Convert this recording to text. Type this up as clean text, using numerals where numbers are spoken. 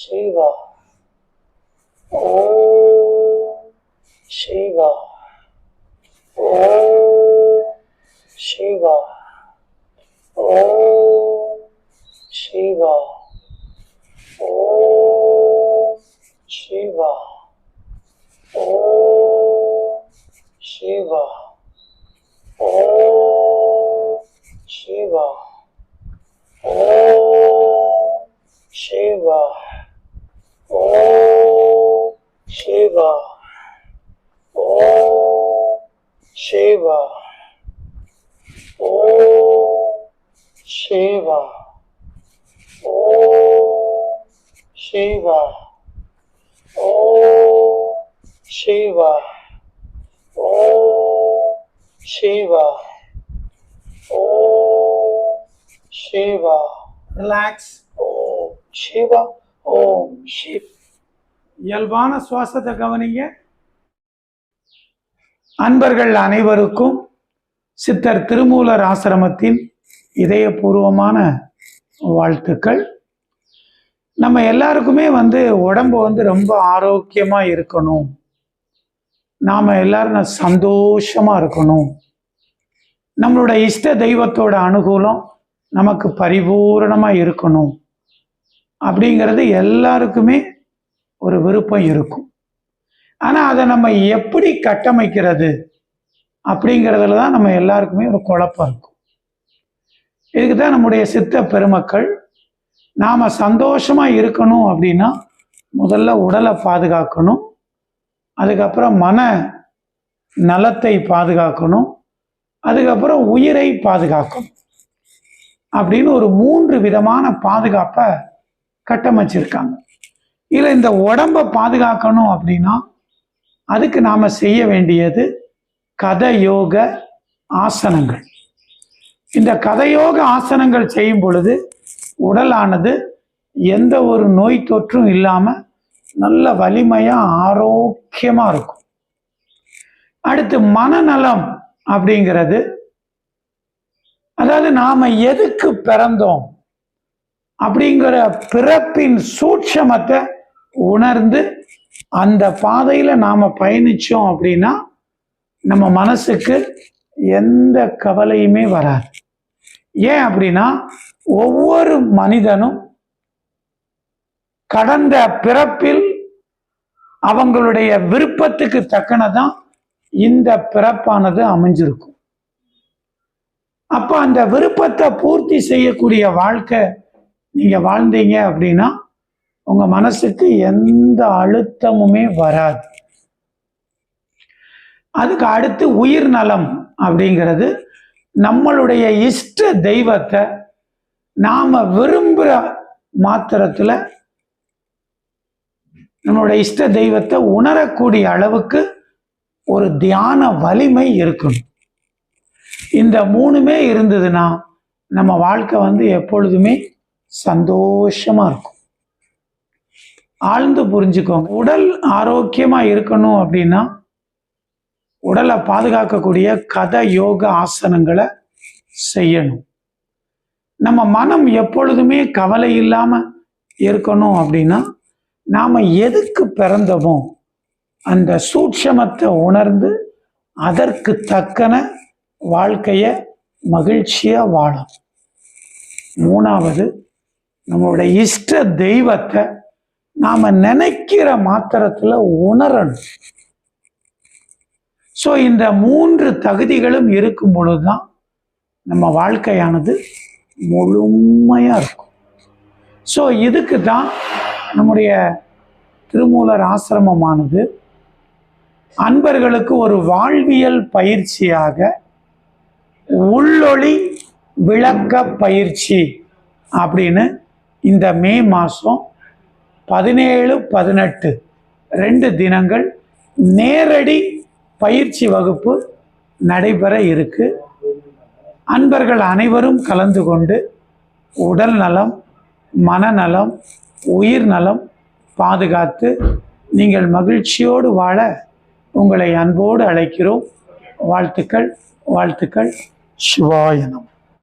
Shiva. Om Shiva. Om Shiva. Om Shiva. Om Shiva. Om Shiva. Om Shiva. Om Shiva. Om Shiva. Om Shiva. Om Shiva. Om Shiva. Om Shiva. Om Shiva. Om Shiva. Relax. Om Shiva. Om Shiva. இயல்பான சுவாசத்தை கவனிங்க. அன்பர்கள் அனைவருக்கும் சித்தர் திருமூலர் ஆசிரமத்தின் இதயபூர்வமான வாழ்த்துக்கள். நம்ம எல்லாருக்குமே உடம்பு ரொம்ப ஆரோக்கியமா இருக்கணும், நாம எல்லாரும் சந்தோஷமா இருக்கணும், நம்மளோட இஷ்ட தெய்வத்தோட அனுகூலம் நமக்கு பரிபூரணமா இருக்கணும் அப்படிங்கிறது எல்லாருக்குமே ஒரு விருப்பம் இருக்கும். ஆனா அதை நம்ம எப்படி கட்டமைக்கிறது அப்படிங்கிறதுல தான் நம்ம எல்லாருக்குமே ஒரு குழப்பம் இருக்கும். இதுக்கு தான் நம்முடைய சித்த பெருமக்கள் நாம சந்தோஷமா இருக்கணும் அப்படின்னா முதல்ல உடலை பாதுகாக்கணும், அதுக்கப்புறம் மன நலத்தை பாதுகாக்கணும், அதுக்கப்புறம் உயிரை பாதுகாக்கணும் அப்படின்னு ஒரு 3 விதமான பாதுகாப்பை கட்டமைச்சிருக்காங்க. இல்லை இந்த உடம்பை பாதுகாக்கணும் அப்படின்னா அதுக்கு நாம செய்ய வேண்டியது கதயோக ஆசனங்கள். இந்த கதயோக ஆசனங்கள் செய்யும் பொழுது உடலானது எந்த ஒரு நோய் தொற்றும் இல்லாம நல்ல வலிமையா ஆரோக்கியமா இருக்கும். அடுத்து மனநலம் அப்படிங்கிறது, அதாவது நாம எதுக்கு பிறந்தோம் அப்படிங்கிற பிறப்பின் சூட்சமத்தை உணர்ந்து அந்த பாதையில நாம பயணிச்சோம் அப்படின்னா நம்ம மனசுக்கு எந்த கவலையுமே வராது. ஏன் அப்படின்னா ஒவ்வொரு மனிதனும் கடந்த பிறப்பில் அவங்களுடைய விருப்பத்துக்கு தக்கனதான் இந்த பிறப்பானது அமைஞ்சிருக்கும். அப்ப அந்த விருப்பத்தை பூர்த்தி செய்யக்கூடிய வாழ்க்கை நீங்க வாழ்ந்தீங்க அப்படின்னா உங்க மனசுக்கு எந்த அழுத்தமுமே வராது. அதுக்கு அடுத்து உயிர் நலம் அப்படிங்கிறது, நம்மளுடைய இஷ்ட தெய்வத்தை நாம விரும்புகிற மாத்திரத்துல நம்மளுடைய இஷ்ட தெய்வத்தை உணரக்கூடிய அளவுக்கு ஒரு தியான வலிமை இருக்கணும். இந்த 3மே இருந்ததுன்னா நம்ம வாழ்க்கை எப்பொழுதுமே சந்தோஷமா இருக்கும். ஆழ்ந்து புரிஞ்சுக்கோங்க. உடல் ஆரோக்கியமா இருக்கணும் அப்படின்னா உடலை பாதுகாக்கக்கூடிய கத யோக ஆசனங்களை செய்யணும். நம்ம மனம் எப்பொழுதுமே கவலை இல்லாம இருக்கணும் அப்படின்னா நாம எதுக்கு பிறந்தோமோ அந்த சூட்சமத்தை உணர்ந்து அதற்கு தக்கன வாழ்க்கைய மகிழ்ச்சியா வாழும். 3வது, நம்மளோட இஷ்ட தெய்வத்தை நாம நினைக்கிற மாத்திரத்துல உணரணும். ஸோ இந்த 3 தகுதிகளும் இருக்கும் பொழுதுதான் நம்ம வாழ்க்கையானது முழுமையா இருக்கும். ஸோ இதுக்கு தான் நம்முடைய திருமூலர் ஆசிரமமானது அன்பர்களுக்கு ஒரு வாழ்வியல் பயிற்சியாக உள்ளொளி விளக்க பயிற்சி அப்படின்னு இந்த மே மாதம் 17, 18 2 தினங்கள் நேரடி பயிற்சி வகுப்பு நடைபெற இருக்கு. அன்பர்கள் அனைவரும் கலந்து கொண்டு உடல் நலம், மனநலம், உயிர் நலம் பாதுகாத்து நீங்கள் மகிழ்ச்சியோடு வாழ உங்களை அன்போடு அழைக்கிறோம். வாழ்த்துக்கள், வாழ்த்துக்கள். சிவாய நமः.